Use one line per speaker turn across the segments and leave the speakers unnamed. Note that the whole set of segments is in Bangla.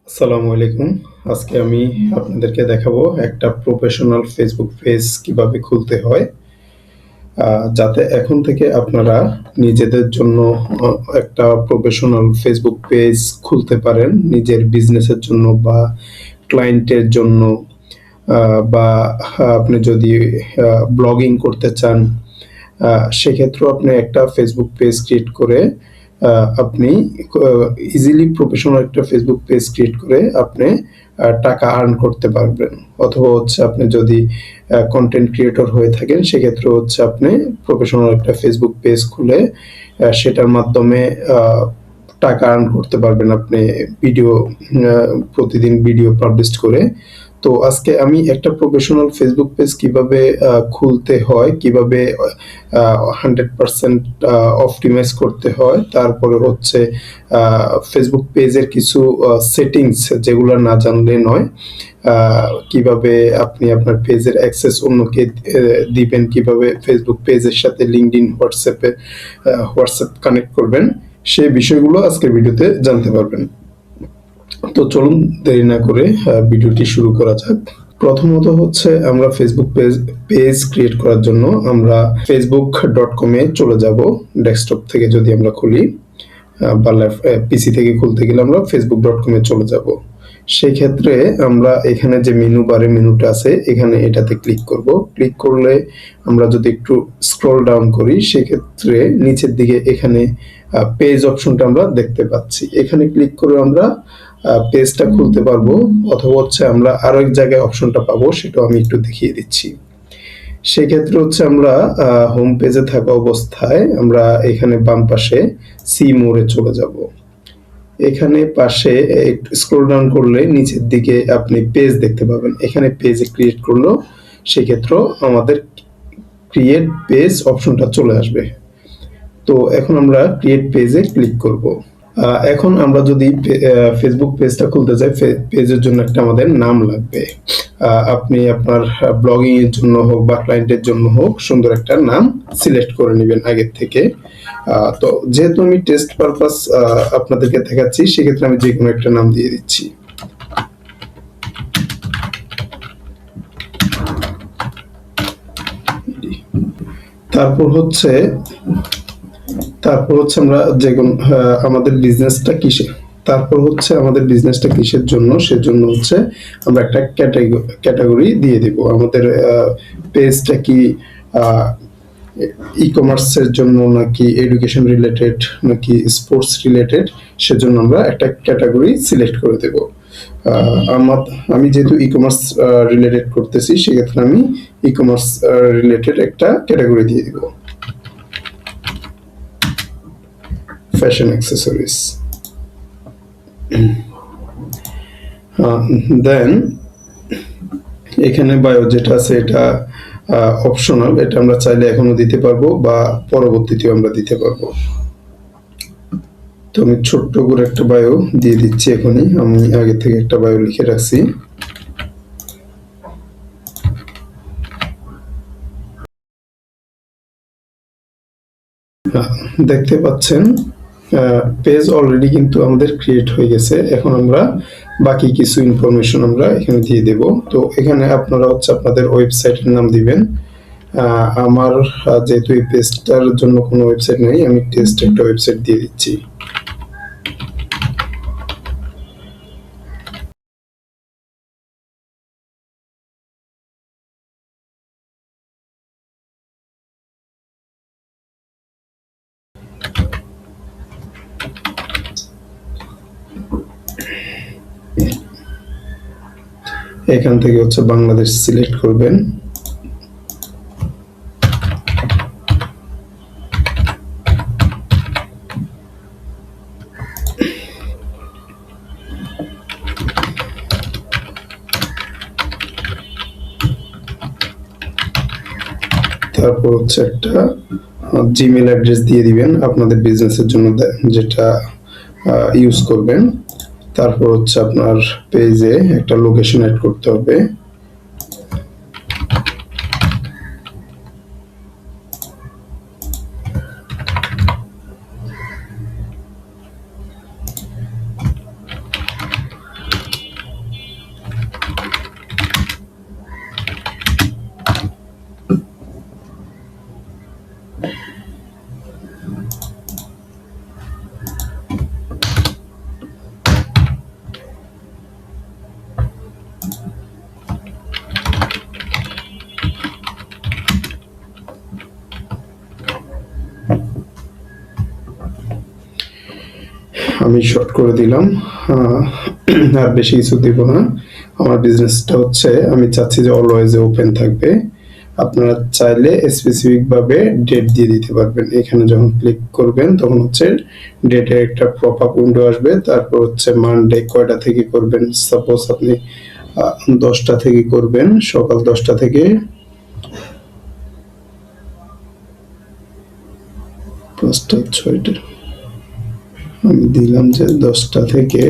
আসসালামু আলাইকুম। আজকে আমি আপনাদেরকে দেখাবো একটা প্রফেশনাল ফেসবুক পেজ কিভাবে খুলতে হয়। যাতে এখন থেকে আপনারা নিজেদের জন্য অ একটা প্রফেশনাল ফেসবুক পেজ খুলতে পারেন। নিজের বিজনেসের জন্য বা ক্লায়েন্টের জন্য আ বা আপনি যদি ব্লগিং করতে চান, আ সেক্ষেত্রেও আপনি একটা ফেসবুক পেজ ক্রিয়েট করে আ আপনি আ ইজিলি প্রফেশনাল একটা ফেসবুক পেজ ক্রিয়েট করে আপনি টাকা আর্ন করতে পারবেন। অথবা হচ্ছে আপনি যদি কনটেন্ট ক্রিয়েটর হয়ে থাকেন সেক্ষেত্রে হচ্ছে আপনি প্রফেশনাল একটা ফেসবুক পেজ খুলে সেটার মাধ্যমে আ টাকা আর্ন করতে পারবেন আপনি ভিডিও আ প্রতিদিন ভিডিও পাবলিশ করে। তো আজকে আমি একটা প্রফেশনাল ফেসবুক পেজ কিভাবে খুলতে হয়, কিভাবে 100% অপটিমাইজ করতে হয়, তারপরে হচ্ছে ফেসবুক পেজের কিছু সেটিংস যেগুলো না জানলে নয়। কিভাবে আপনি আপনার পেজের অ্যাক্সেস অন্যকে দিবেন, কিভাবে ফেসবুক পেজের সাথে লিঙ্কডইন, হোয়াটসঅ্যাপ কানেক্ট করবেন, সেই বিষয়গুলো আজকের ভিডিওতে জানতে পারবেন। তো চলুন দেরি না করে ভিডিওটি শুরু করা যাক। প্রথমত হচ্ছে আমরা ফেসবুক পেজ ক্রিয়েট করার জন্য আমরা facebook.com এ চলে যাব। ডেস্কটপ থেকে যদি আমরা খুলি বা পিসি থেকে খুলতে গেলে আমরা facebook.com এ চলে যাব। সেই ক্ষেত্রে আমরা এখানে যে মেনু বারে মেনুটা আছে এখানে এটাতে ক্লিক করব। ক্লিক করলে আমরা যদি একটু স্ক্রল ডাউন করি সেক্ষেত্রে নিচের দিকে এখানে পেজ অপশনটা আমরা দেখতে পাচ্ছি। এখানে ক্লিক করে আমরা পেজটা খুলতে পারবো, অথবা হচ্ছে আমরা আরো এক জায়গায় অপশনটা পাবো, সেটাও আমি একটু দেখিয়ে দিচ্ছি। সেক্ষেত্রে হচ্ছে আমরা হোম পেজে থাকা অবস্থায় আমরা এখানে বাম পাশে সি মোড়ে চলে যাব। এখানে পাশে একটু স্ক্রল ডাউন করলে নিচের দিকে আপনি পেজ দেখতে পাবেন। এখানে পেজে ক্রিয়েট করলো সেক্ষেত্রে আমাদের ক্রিয়েট পেজ অপশনটা চলে আসবে। তো এখন আমরা ক্রিয়েট পেজে ক্লিক করব। এখন আমরা যদি ফেসবুক পেজটা খুলতে চাই, পেজের জন্য একটা আমাদের নাম লাগবে। আপনি আপনার ব্লগিং এর জন্য হোক বা ক্লায়েন্টের জন্য হোক সুন্দর একটা নাম সিলেক্ট করে নেবেন আগের থেকে। তো যেহেতু আমি টেস্ট পারপাস আপনাদেরকে দেখাচ্ছি সেক্ষেত্রে আমি যে কোনো একটা নাম দিয়ে দিচ্ছি। তারপর হচ্ছে তারপর হচ্ছে আমরা যে কোন আমাদের বিজনেসটা কিসে তারপর হচ্ছে আমাদের বিজনেসটা কিসের জন্য, সেজন্য হচ্ছে আমরা একটা ক্যাটাগরি দিয়ে দিব। আমাদের পেজটা কি ই কমার্সের জন্য নাকি এডুকেশন রিলেটেড নাকি স্পোর্টস রিলেটেড, সেজন্য আমরা একটা ক্যাটাগরি সিলেক্ট করে দেব। আমি যেহেতু ই কমার্স রিলেটেড করতেছি সেক্ষেত্রে আমি ই কমার্স রিলেটেড একটা ক্যাটাগরি দিয়ে দিব, ফ্যাশন অ্যাক্সেসরিজ। দেন এখানে বায়ো যেটা আছে এটা অপশনাল, এটা আমরা চাইলে এখনো দিতে পারবো বা পরবর্তীতেও আমরা দিতে পারবো। তো আমি ছোট্ট করে একটা বায়ো দিয়ে দিচ্ছি এখনই, আমি আগে থেকে একটা বায়ো লিখে রাখছি। দেখতে পাচ্ছেন পেজ অলরেডি কিন্তু আমাদের ক্রিয়েট হয়ে গেছে। এখন আমরা বাকি কিছু ইনফরমেশন আমরা এখানে দিয়ে দেব। তো এখানে আপনারা হচ্ছে আপনাদের ওয়েবসাইটের নাম দিবেন। আমার যেহেতু এই পেজটার জন্য কোনো ওয়েবসাইট নেই, আমি টেস্ট একটা ওয়েবসাইট দিয়ে দিচ্ছি। এখান থেকে হচ্ছে বাংলাদেশ সিলেক্ট করবেন। তারপর হচ্ছে একটা জিমেল অ্যাড্রেস দিয়ে দিবেন আপনাদের বিজনেসের জন্য যেটা ইউজ করবেন। তারপর হচ্ছে আপনার পেজে একটা লোকেশন অ্যাড করতে হবে। আমি শর্ট করে দিলাম। আর বেশি কিছু দিব না। আমার বিজনেসটা হচ্ছে আমি চাচ্ছি যে অলওয়েজ ওপেন থাকবে। আপনারা চাইলে স্পেসিফিক ভাবে ডেট দিয়ে দিতে পারবেন। এখানে যখন ক্লিক করবেন তখন হচ্ছে ডেটের একটা পপ আপ উইন্ডো আসবে। তারপর হচ্ছে মানডে কয়টা থেকে করবেন, সাপোজ আপনি 10টা থেকে করবেন, সকাল 10টা থেকে 5টা 6টা, আমি দিলাম যে 10টা থেকে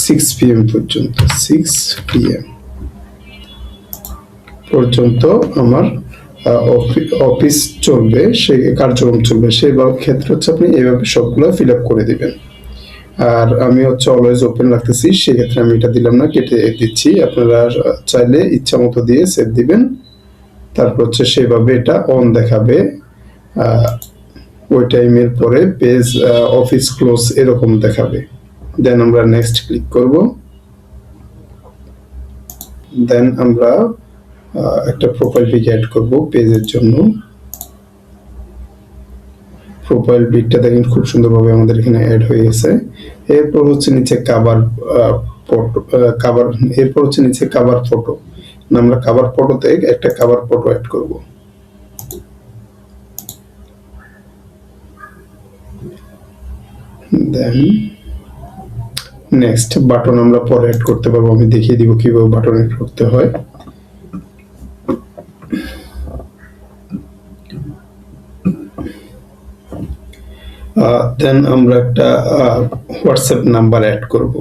6 PM পর্যন্ত, 6 PM পর্যন্ত আমার অফিস চলবে, সেই কার্যক্রম চলবে। সেই ক্ষেত্রে হচ্ছে আপনি এইভাবে সবগুলো ফিল আপ করে দিবেন। আর আমি হচ্ছে অলওয়েজ ওপেন রাখতেছি, সেক্ষেত্রে আমি এটা দিলাম না, কেটে দিচ্ছি। আপনারা চাইলে ইচ্ছা মতো দিয়ে সেভ দিবেন। তারপর হচ্ছে সেভাবে এটা অন দেখাবে। ওই টাইমের পরে পেজ অফিস ক্লোজ এরকম দেখাবে। দেন আমরা নেক্সট ক্লিক করব। দেন আমরা একটা প্রোফাইল পিক অ্যাড করব পেজের জন্য। প্রোফাইল পিকটা দেখেন খুব সুন্দরভাবে আমাদের এখানে অ্যাড হয়ে গেছে। এরপর হচ্ছে নিচে কভার ফটো, এরপর হচ্ছে নিচে কভার ফটো। আমরা কভার ফটোতে একটা কভার ফটো অ্যাড করব। দেন নেক্সট বাটন আমরা পরে অ্যাড করতে পারবো। আমি দেখিয়ে দিব কিভাবে বাটন অ্যাড করতে হয়। দেন আমরা একটা হোয়াটসঅ্যাপ নাম্বার অ্যাড করব।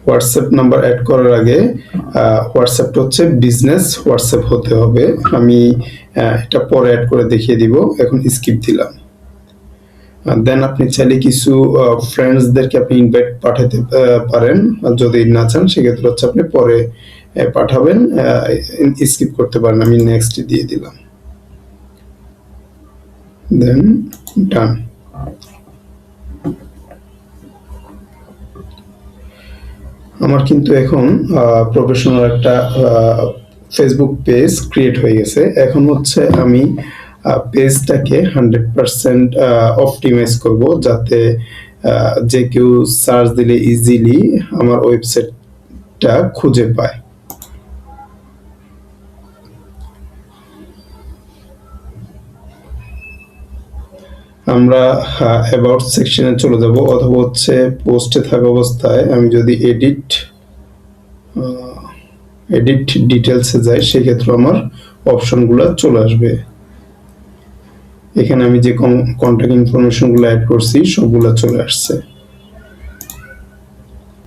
হোয়াটসঅ্যাপ নাম্বার অ্যাড করার আগে হোয়াটসঅ্যাপটা হচ্ছে বিজনেস হোয়াটসঅ্যাপ হতে হবে। আমি এটা পরে অ্যাড করে দেখিয়ে দিব, এখন স্কিপ দিলাম। দেন আপনি চাইলে কিছু ফ্রেন্ডসদেরকে আপনি ইনভাইট পাঠাতে পারেন। যদি না চান সেক্ষেত্রে হচ্ছে আপনি পরে পাঠাবেন, স্কিপ করতে পারেন। আমি নেক্সট দিয়ে দিলাম, দেন ডান। আমার কিন্তু এখন প্রফেশনাল একটা ফেসবুক পেজ ক্রিয়েট হয়ে গেছে। এখন হচ্ছে আমি পেজটাকে 100% অপটিমাইজ করব, যাতে যে কেউ সার্চ দিলে ইজিলি আমার ওয়েবসাইটটা খুঁজে পায়। আমরা অ্যাবাউট সেকশনে চলে যাব, অথবা হচ্ছে পোস্টে থাকা অবস্থায় আমি যদি এডিট ডিটেলসে যাই, সেক্ষেত্রে আমার অপশনগুলো চলে আসবে। এখানে আমি যে কন্ট্যাক্ট ইনফরমেশনগুলো অ্যাড করছি সবগুলো চলে আসছে।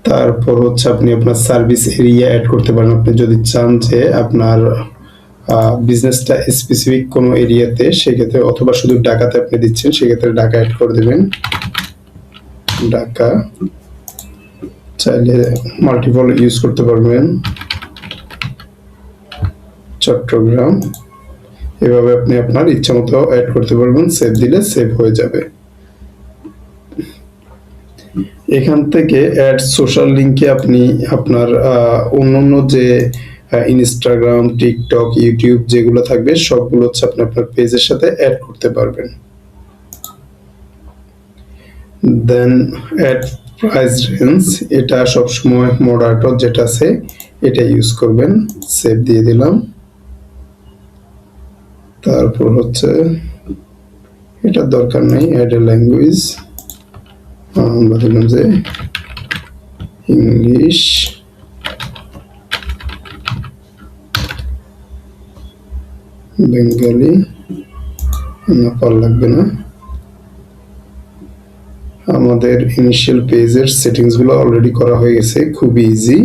তারপর হচ্ছে আপনি আপনার সার্ভিস এরিয়া অ্যাড করতে পারেন। আপনি যদি চান যে আপনার বিজনেসটা স্পেসিফিক কোনো এরিয়াতে, সেক্ষেত্রে অথবা শুধু ঢাকাতে আপনি দিচ্ছেন, সেক্ষেত্রে ঢাকা অ্যাড করে দেবেন। ঢাকা চাইলে মাল্টিপল ইউজ করতে পারবেন, চট্টগ্রাম, এভাবে আপনি আপনার ইচ্ছা মতো অ্যাড করতে পারবেন। সেভ দিলে সেভ হয়ে যাবে। এখান থেকে অ্যাড সোশ্যাল লিঙ্কে আপনি আপনার অন্যান্য যে ইনস্টাগ্রাম, টিকটক, ইউটিউব যেগুলো থাকবে সবগুলো হচ্ছে আপনি আপনার পেজের সাথে অ্যাড করতে পারবেন। দেন অ্যাড প্রাইস রেঞ্জ, এটা সবসময় মডারেটর যেটা আছে এটা ইউজ করবেন। সেভ দিয়ে দিলাম। তারপর হচ্ছে এটা দরকার নেই, অ্যাড এ ল্যাঙ্গুয়েজ, আমরা দিলাম যে ইংলিশ, বেঙ্গলি, নেপাল লাগবে না। আমাদের ইনিশিয়াল পেজের সেটিংস গুলো অলরেডি করা হয়ে গেছে, খুবই ইজি।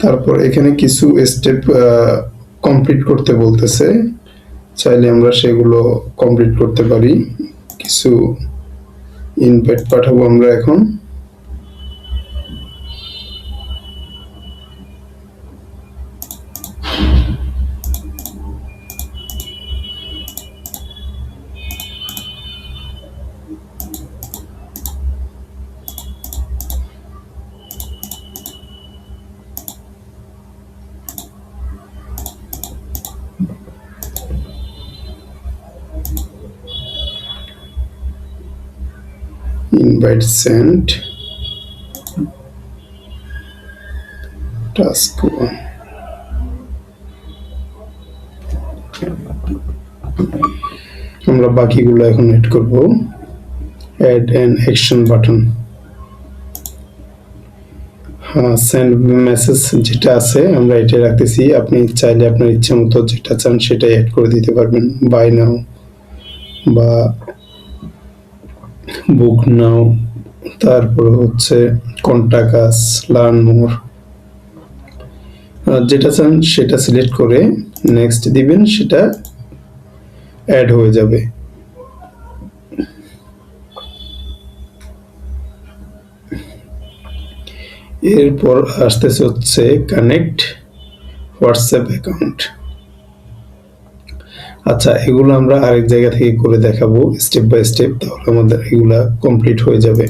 তারপর এখানে কিছু স্টেপ কমপ্লিট করতে বলতেছে, চাইলে আমরা সেগুলো কমপ্লিট করতে পারি। কিছু ইনভাইট পাঠাবো আমরা এখন। invite sent task 1 আমরা বাকিগুলো এখন এড করব add an action button send message যেটা আছে আমরা এটা রাখতেছি আপনি চাইলে আপনার ইচ্ছা মতো যেটা চান সেটাই অ্যাড করে দিতে পারবেন বাই নাও বা বুক নাও তারপর হচ্ছে কন্টাক্ট আস লার্ন মোর যেটা চান সেটা সিলেক্ট করে নেক্সট দিবেন সেটা অ্যাড হয়ে যাবে এরপর আসতেছে হচ্ছে কানেক্ট হোয়াটসঅ্যাপ অ্যাকাউন্ট আচ্ছা এগুলো আমরা আরেক জায়গা থেকে করে দেখাবো স্টেপ বাই স্টেপ তাহলে আমাদের এগুলা কমপ্লিট হয়ে যাবে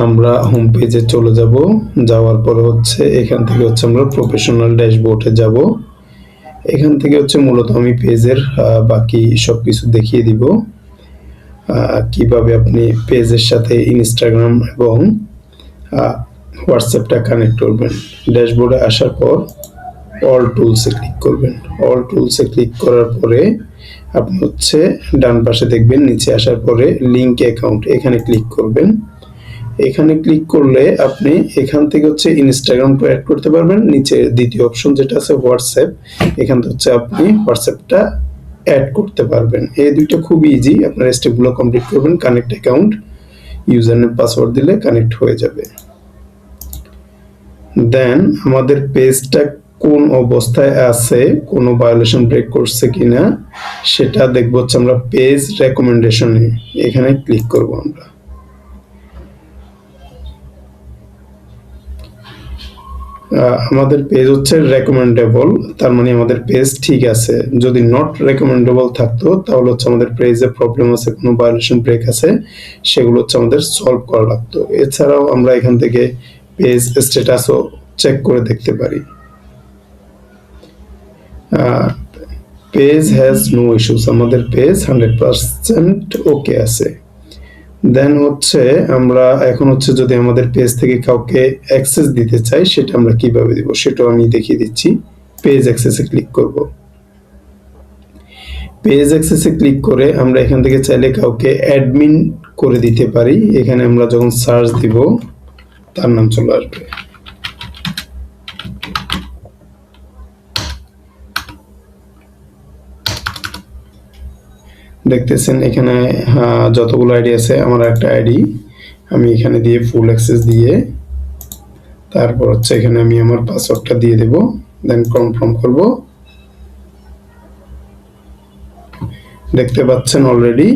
আমরা হোম পেজে চলে যাব যাওয়ার পরে হচ্ছে এখান থেকে হচ্ছে আমরা প্রফেশনাল ড্যাশবোর্ডে যাব এখান থেকে হচ্ছে মূলত আমি পেজের বাকি সবকিছু দেখিয়ে দিব কিভাবে আপনি পেজের সাথে ইনস্টাগ্রাম এবং হোয়াটসঅ্যাপটা কানেক্ট করবেন ড্যাশবোর্ডে আসার পর অল টুলসে ক্লিক করবেন অল টুলসে ক্লিক করার পরে আপনি হচ্ছে ডান পাশে দেখবেন নিচে আসার পরে লিংক অ্যাকাউন্ট এখানে ক্লিক করবেন এখানে ক্লিক করলে আপনি এখান থেকে হচ্ছে ইনস্টাগ্রামটা অ্যাড করতে পারবেন নিচে দ্বিতীয় অপশন যেটা আছে হোয়াটসঅ্যাপ এখান থেকে হচ্ছে আপনি হোয়াটসঅ্যাপটা অ্যাড করতে পারবেন এই দুইটা খুব ইজি আপনার স্টেপগুলো কমপ্লিট করবেন connect account user name password দিলে কানেক্ট হয়ে যাবে দেন আমাদের পেজটা কোন অবস্থায় আছে কোনো ভায়োলেশন ব্রেক করছে কিনা সেটা দেখব হচ্ছে আমরা পেজ রেকমেন্ডেশনে এখানে ক্লিক করব আমরা আমাদের পেজ হচ্ছে রেকমেন্ডেবল তার মানে আমাদের পেজ ঠিক আছে যদি নট রেকমেন্ডেবল থাকতো তাহলে হচ্ছে আমাদের পেজে প্রবলেম আছে কোনো ভায়োলেশন ব্রেক আছে সেগুলো হচ্ছে আমাদের সলভ করা লাগতো এছাড়াও আমরা এখান থেকে পেজ স্ট্যাটাসও চেক করে দেখতে পারি পেজ হ্যাজ নো ইস্যুস আমাদের পেজ 100% ওকে আছে দেন হচ্ছে আমরা এখন হচ্ছে যদি আমাদের পেজ থেকে কাউকে অ্যাক্সেস দিতে চাই সেটা আমরা কিভাবে দিব সেটাও আমি দেখিয়ে দিচ্ছি পেজ অ্যাক্সেসে ক্লিক করব পেজ অ্যাক্সেসে ক্লিক করে আমরা এখান থেকে চাইলে কাউকে অ্যাডমিন করে দিতে পারি এখানে আমরা যখন সার্চ দিব তার নাম চলে আসবে দেখতেছেন এখানে যতগুলো আইডি আছে আমার একটা আইডি আমি এখানে দিয়ে ফুল অ্যাক্সেস দিয়ে তারপর হচ্ছে এখানে আমি আমার পাসওয়ার্ডটা দিয়ে দেব দেন কনফার্ম করব দেখতে পাচ্ছেন অলরেডি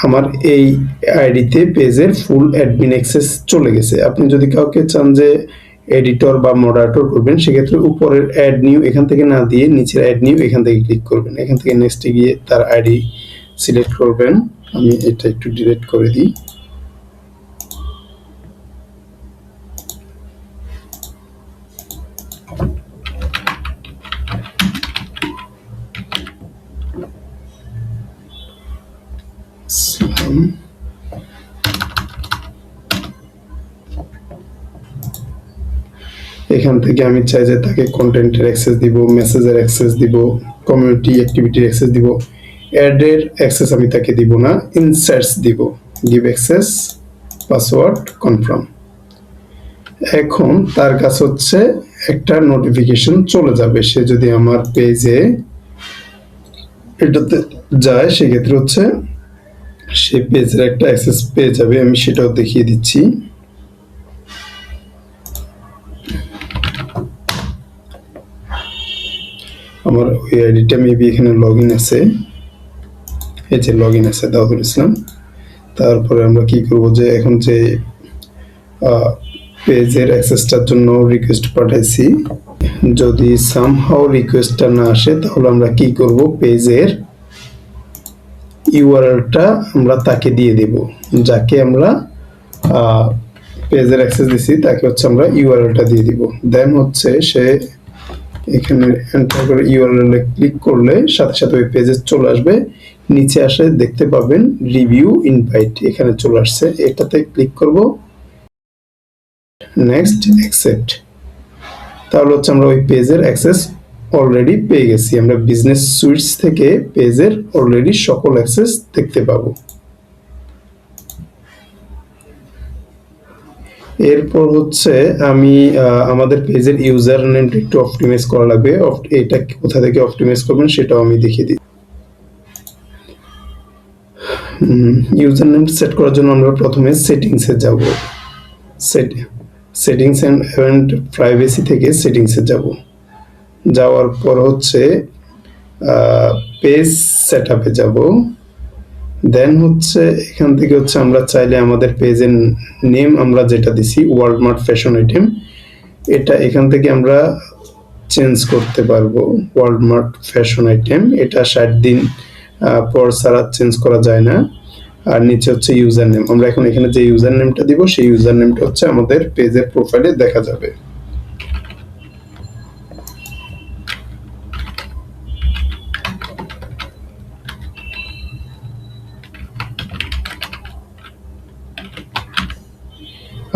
আমার এই আইডিতে পেজের ফুল অ্যাডমিন অ্যাক্সেস চলে গেছে আপনি যদি কাউকে চান যে এডিটর বা মডারেটর করবেন সেক্ষেত্রে উপরের অ্যাড নিউ এখান থেকে না দিয়ে নিচের অ্যাড নিউ এখান থেকে ক্লিক করবেন এখান থেকে নেক্সটে গিয়ে তার আইডি সিলেক্ট করবেন আমি এটা একটু ডিলিট করে দিই এখান থেকে আমি চাই যে তাকে কন্টেন্টের অ্যাক্সেস দিব মেসেজের অ্যাক্সেস দিব কমিউনিটি অ্যাক্টিভিটির অ্যাক্সেস দিব অ্যাডের অ্যাক্সেস আমি তাকে দিব না ইনসার্টস দিব গিভ অ্যাক্সেস পাসওয়ার্ড কনফার্ম এখন তার কাছে হচ্ছে একটা নোটিফিকেশন চলে যাবে সে যদি আমার পেজে এটাতে যায় সেক্ষেত্রে হচ্ছে সে পেজের একটা অ্যাক্সেস পেয়ে যাবে আমি সেটাও দেখিয়ে দিচ্ছি আমার ওই আইডিটা মেবি এখানে লগইন আছে এই যে লগইন আছে দাউদুল ইসলাম তারপরে আমরা কি করব যে এখন যে পেজের অ্যাক্সেসটার জন্য রিকোয়েস্ট পাঠাইছি যদি সামহাউ রিকোয়েস্টটা না আসে তাহলে আমরা কি করব পেজের ইউআরএলটা আমরা তাকে দিয়ে দেব যাকে আমরা পেজের অ্যাক্সেস দিছি তাকে হচ্ছে আমরা ইউআরএলটা দিয়ে দিব দেন হচ্ছে সে এখানে এন্টার করে ইউআরএল এ ক্লিক করলে সাথে সাথে ওই পেজে চলে আসবে। নিচে আসে দেখতে পাবেন রিভিউ ইনভাইট, এখানে চলে আসছে, এটাতে ক্লিক করব, নেক্সট অ্যাকসেপ্ট। তাহলে হচ্ছে আমরা ওই পেজের অ্যাক্সেস অলরেডি পেয়ে গেছি। আমরা বিজনেস সুইটস থেকে পেজের অলরেডি সকল অ্যাক্সেস দেখতে পাবো। এরপর হচ্ছে আমি আমাদের পেজের ইউজার নেমটা একটু অপটিমাইজ করা লাগবে। এটা কোথা থেকে অপটিমাইজ করবেন সেটাও আমি দেখিয়ে দিই। ইউজার নেম সেট করার জন্য আমরা প্রথমে সেটিংসে যাব। সেটিংস এন্ড প্রাইভেসি থেকে সেটিংসে যাব। যাওয়ার পর হচ্ছে পেজ সেটআপে যাব। দেন হচ্ছে এখান থেকে হচ্ছে আমরা চাইলে আমাদের পেজের নেম আমরা যেটা দিছি ওয়ালমার্ট ফ্যাশন আইটেম, এটা এখান থেকে আমরা চেঞ্জ করতে পারবো। ওয়ালমার্ট ফ্যাশন আইটেম, এটা 60 দিন পর ছাড়া চেঞ্জ করা যায় না। আর নিচে হচ্ছে ইউজার নেম, আমরা এখন এখানে যে ইউজার নেমটা দিব সেই ইউজার নেমটা হচ্ছে আমাদের পেজের প্রোফাইলে দেখা যাবে।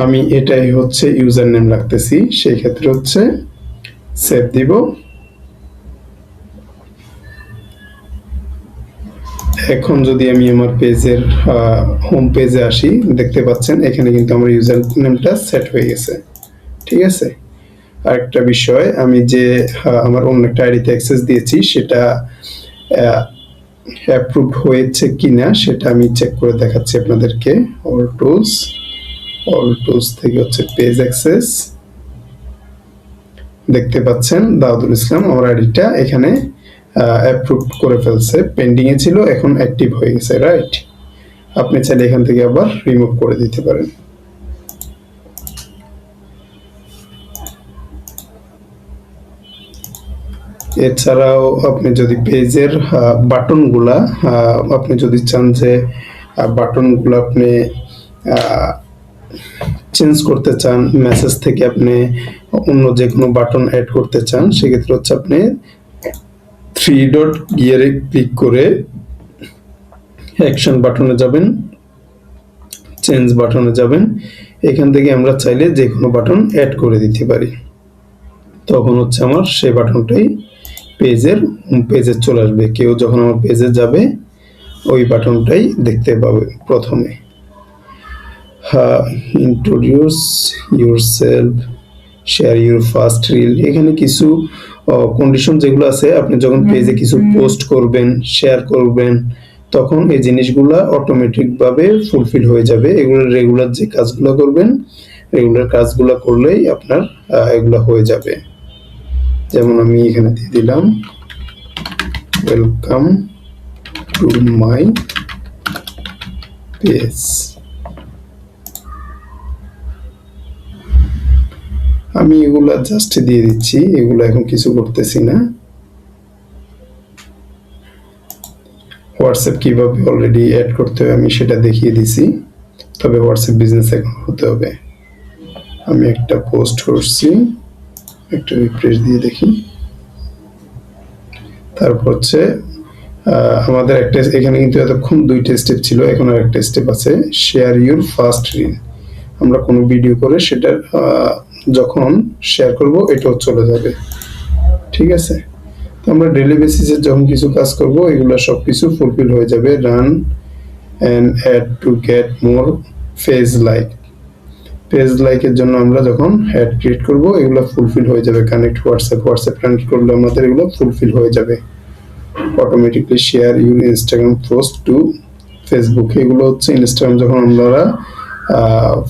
আমি এটাই হচ্ছে ইউজার নেম রাখতেছি, সেই ক্ষেত্রে হচ্ছে সেভ দিব। এখন যদি আমি আমার পেজের হোম পেজে আসি, দেখতে পাচ্ছেন এখানে কিন্তু আমার ইউজার নেমটা সেট হয়ে গেছে। ঠিক আছে, আরেকটা বিষয়, আমি যে আমার অন্য একটা আইডিতে অ্যাক্সেস দিয়েছি সেটা অ্যাপ্রুভড হয়েছে কিনা সেটা আমি চেক করে দেখাচ্ছি আপনাদেরকে। অল টুলস থেকে হচ্ছে পেজ অ্যাক্সেস, দেখতে পাচ্ছেন দাউদুল ইসলাম আমার আইডিটা এখানে অ্যাপ্রুভ করে ফেলছে, পেন্ডিং এ ছিল, এখন অ্যাক্টিভ হয়ে গেছে, রাইট। আপনি চাইলে এখান থেকে আবার রিমুভ করে দিতে পারেন। এছাড়াও আপনি যদি পেজের বাটনগুলা আপনি যদি চান যে বাটনগুলো আপনি চেঞ্জ করতে চান, মেসেজ থেকে আপনি অন্য যে কোনো বাটন অ্যাড করতে চান, সেক্ষেত্রে হচ্ছে আপনি 3 ডট গিয়ারে ক্লিক করে অ্যাকশন বাটনে যাবেন, চেঞ্জ বাটনে যাবেন, এখান থেকে আমরা চাইলে যে কোনো বাটন অ্যাড করে দিতে পারি। তখন হচ্ছে আমার সেই বাটনটাই হোম পেজে চলে আসবে। কেউ যখন আমার পেজে যাবে ওই বাটনটাই দেখতে পাবে প্রথমে। Introduce yourself, share your first reel, এখানে কিছু কন্ডিশন যেগুলো আছে, আপনি যখন পেজে কিছু পোস্ট করবেন, শেয়ার করবেন, তখন এই জিনিসগুলা অটোমেটিক ভাবে ফুলফিল হয়ে যাবে। এগুলো রেগুলার যে কাজগুলো করবেন, রেগুলার কাজগুলো করলেই আপনার এগুলো হয়ে যাবে। যেমন আমি এখানে দিয়ে দিলাম ওয়েলকাম টু মাই পেজ। আমি এগুলা জাস্ট দিয়ে দিচ্ছি, এগুলো এখন কিছু করতেছি না। হোয়াটসঅ্যাপ কিভাবে অলরেডি অ্যাড করতে হয় আমি সেটা দেখিয়ে দিছি, তবে হোয়াটসঅ্যাপ বিজনেস অ্যাকাউন্ট হতে হবে। আমি একটা পোস্ট করছি, একটা রিফ্রেশ দিয়ে দেখি। তারপর হচ্ছে আমাদের একটা এখানে কিন্তু এতক্ষণ 2টা স্টেপ ছিল, এখন আর একটা স্টেপ আছে, শেয়ার ইউর ফার্স্ট রিল। আমরা কোনো ভিডিও করে সেটা যখন শেয়ার করব এটাও চলে যাবে। ঠিক আছে, তো আমরা ডেইলি বেসিসে যখন কিছু কাজ করব এগুলো সবকিছু ফুলফিল হয়ে যাবে। Run and add to get more page লাইকের জন্য আমরা যখন অ্যাড ক্রিয়েট করব এগুলো ফুলফিল হয়ে যাবে। কানেক্ট হোয়াটসঅ্যাপ কানেক্ট করলে আমাদের এগুলো ফুলফিল হয়ে যাবে। Automatically share your Instagram post to Facebook, এগুলো হচ্ছে ইনস্টাগ্রাম যখন আমরা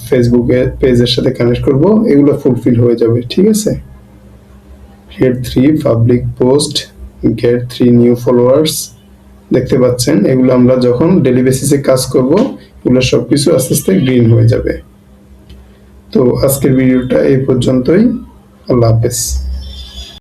ফেসবুকে পেজের সাথে কানেক্ট করব এগুলো ফুলফিল হয়ে যাবে। ঠিক আছে, get 3 public post, get 3 new followers, দেখতে পাচ্ছেন এগুলো আমরা যখন ডেইলি বেসিসে কাজ করব এগুলো সবকিছু আস্তে আস্তে গ্রিন হয়ে যাবে। তো আজকের ভিডিওটা এই পর্যন্তই, আল্লাহ হাফেজ।